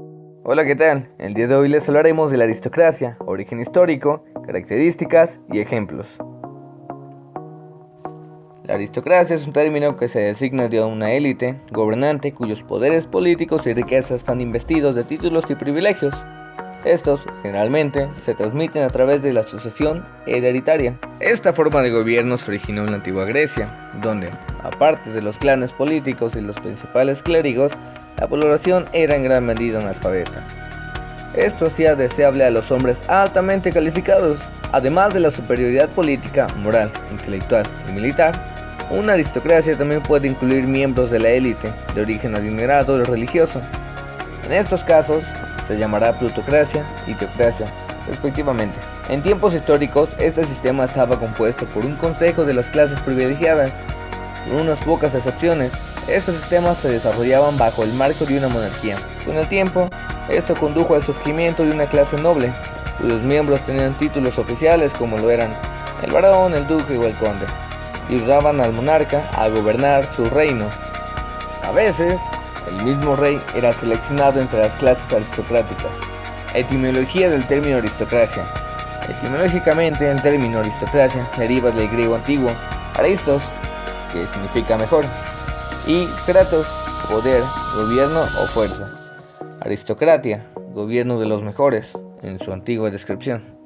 Hola, ¿qué tal? El día de hoy les hablaremos de la aristocracia, origen histórico, características y ejemplos. La aristocracia es un término que se designa de una élite gobernante cuyos poderes políticos y riquezas están investidos de títulos y privilegios. Estos, generalmente, se transmiten a través de la sucesión hereditaria. Esta forma de gobierno se originó en la antigua Grecia, donde, aparte de los clanes políticos y los principales clérigos, la población era en gran medida analfabeta. Esto hacía deseable a los hombres altamente calificados. Además de la superioridad política, moral, intelectual y militar, una aristocracia también puede incluir miembros de la élite, de origen adinerado y religioso. En estos casos, se llamará plutocracia y teocracia, respectivamente. En tiempos históricos, este sistema estaba compuesto por un consejo de las clases privilegiadas. Con unas pocas excepciones, estos sistemas se desarrollaban bajo el marco de una monarquía. Con el tiempo, esto condujo al surgimiento de una clase noble, cuyos miembros tenían títulos oficiales como lo eran el barón, el duque o el conde, y ayudaban al monarca a gobernar su reino. A veces, el mismo rey era seleccionado entre las clases aristocráticas. Etimología del término aristocracia. Etimológicamente, el término aristocracia deriva del griego antiguo aristos, que significa mejor, y kratos, poder, gobierno o fuerza. Aristocracia, gobierno de los mejores, en su antigua descripción.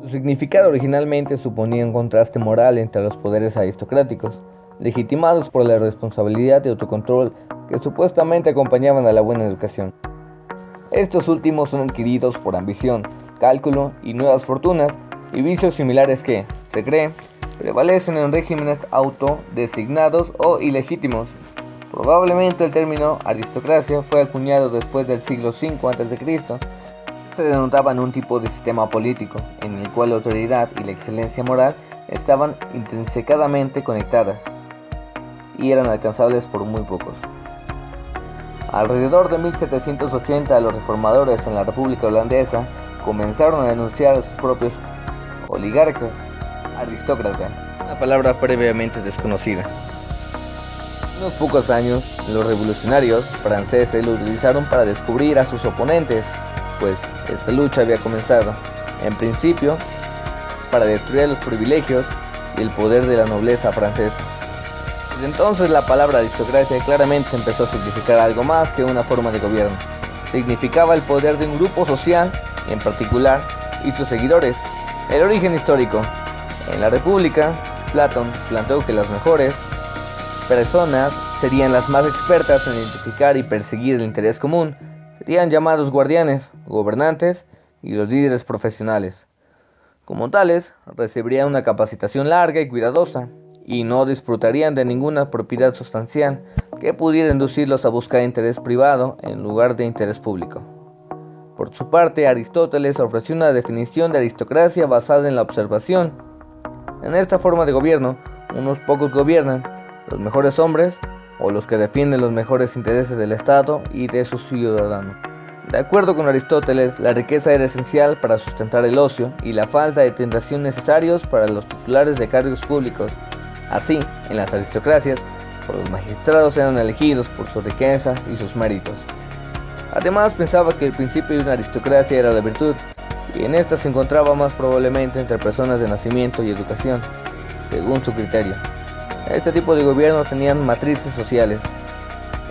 Su significado originalmente suponía un contraste moral entre los poderes aristocráticos, legitimados por la responsabilidad y autocontrol que supuestamente acompañaban a la buena educación. Estos últimos son adquiridos por ambición, cálculo y nuevas fortunas, y vicios similares que, se cree, prevalecen en regímenes autodesignados o ilegítimos. Probablemente el término aristocracia fue acuñado después del siglo V a.C. Se denotaban un tipo de sistema político en el cual la autoridad y la excelencia moral estaban intrínsecamente conectadas y eran alcanzables por muy pocos. Alrededor de 1780, los reformadores en la República Holandesa comenzaron a denunciar a sus propios oligarcas aristócratas, una palabra previamente desconocida. Unos pocos años, los revolucionarios franceses lo utilizaron para descubrir a sus oponentes, pues esta lucha había comenzado, en principio, para destruir los privilegios y el poder de la nobleza francesa. Desde entonces la palabra aristocracia claramente empezó a significar algo más que una forma de gobierno. Significaba el poder de un grupo social, en particular, y sus seguidores. El origen histórico. En la República, Platón planteó que las mejores personas serían las más expertas en identificar y perseguir el interés común. Serían llamados guardianes, gobernantes y los líderes profesionales. Como tales, recibirían una capacitación larga y cuidadosa, y no disfrutarían de ninguna propiedad sustancial que pudiera inducirlos a buscar interés privado en lugar de interés público. Por su parte, Aristóteles ofreció una definición de aristocracia basada en la observación. En esta forma de gobierno, unos pocos gobiernan, los mejores hombres o los que defienden los mejores intereses del Estado y de sus ciudadanos. De acuerdo con Aristóteles, la riqueza era esencial para sustentar el ocio y la falta de tentación necesarios para los titulares de cargos públicos. Así, en las aristocracias, los magistrados eran elegidos por sus riquezas y sus méritos. Además, pensaba que el principio de una aristocracia era la virtud, y en esta se encontraba más probablemente entre personas de nacimiento y educación, según su criterio. Este tipo de gobierno tenían matrices sociales.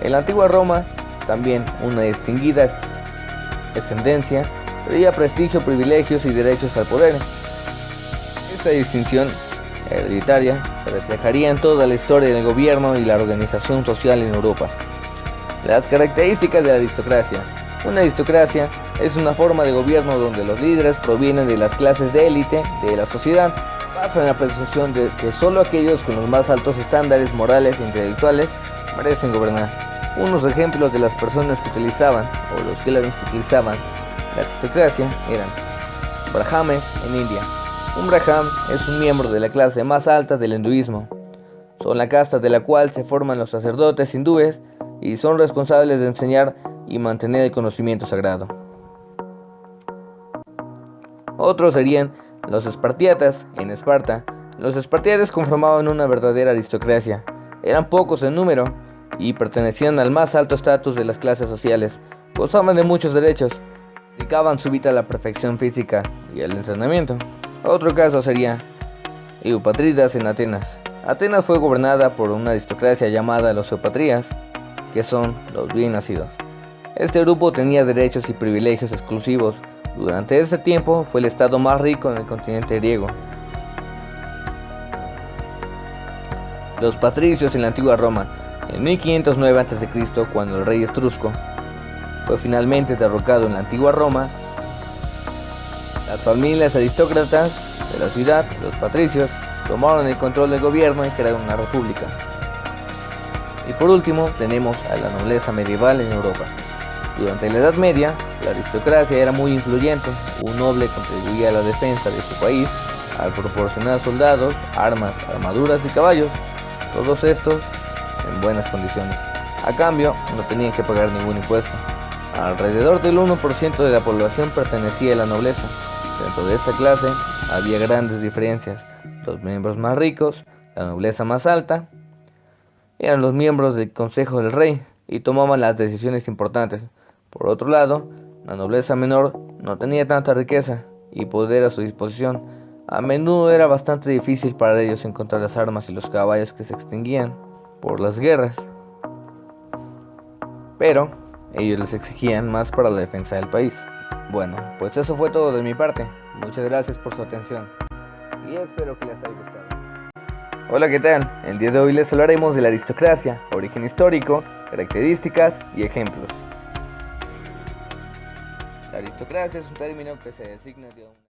En la antigua Roma, también una distinguida ascendencia traía prestigio, privilegios y derechos al poder. Esta distinción hereditaria se reflejaría en toda la historia del gobierno y la organización social en Europa. Las características de la aristocracia. Una aristocracia es una forma de gobierno donde los líderes provienen de las clases de élite de la sociedad. Basa en la presunción de que solo aquellos con los más altos estándares morales e intelectuales merecen gobernar. Unos ejemplos de las personas que utilizaban, o los clanes que utilizaban, la aristocracia eran Brahmanes en India. Un Brahman es un miembro de la clase más alta del hinduismo. Son la casta de la cual se forman los sacerdotes hindúes y son responsables de enseñar y mantener el conocimiento sagrado. Otros serían los espartiatas en Esparta. Los espartiatas conformaban una verdadera aristocracia. Eran pocos en número y pertenecían al más alto estatus de las clases sociales. gozaban de muchos derechos, dedicaban su vida a la perfección física y al entrenamiento. Otro caso sería Eupatrídas en Atenas. Atenas fue gobernada por una aristocracia llamada los eupatrías, que son los bien nacidos. Este grupo tenía derechos y privilegios exclusivos. Durante este tiempo fue el estado más rico en el continente griego. Los patricios en la antigua Roma. En 1509 a.C., cuando el rey Etrusco fue finalmente derrocado en la antigua Roma, las familias aristócratas de la ciudad, los patricios, tomaron el control del gobierno y crearon una república. Y por último tenemos a la nobleza medieval en Europa. Durante la Edad Media, la aristocracia era muy influyente. Un noble contribuía a la defensa de su país al proporcionar soldados, armas, armaduras y caballos, todos estos en buenas condiciones. A cambio, no tenían que pagar ningún impuesto. Alrededor del 1% de la población pertenecía a la nobleza. Dentro de esta clase había grandes diferencias. Los miembros más ricos, la nobleza más alta, eran los miembros del Consejo del Rey y tomaban las decisiones importantes. Por otro lado, la nobleza menor no tenía tanta riqueza y poder a su disposición. A menudo era bastante difícil para ellos encontrar las armas y los caballos que se extinguían por las guerras. Pero ellos les exigían más para la defensa del país. Bueno, pues eso fue todo de mi parte. Muchas gracias por su atención y espero que les haya gustado. Hola, ¿qué tal? El día de hoy les hablaremos de la aristocracia, origen histórico, características y ejemplos. La aristocracia es un término que se designa de un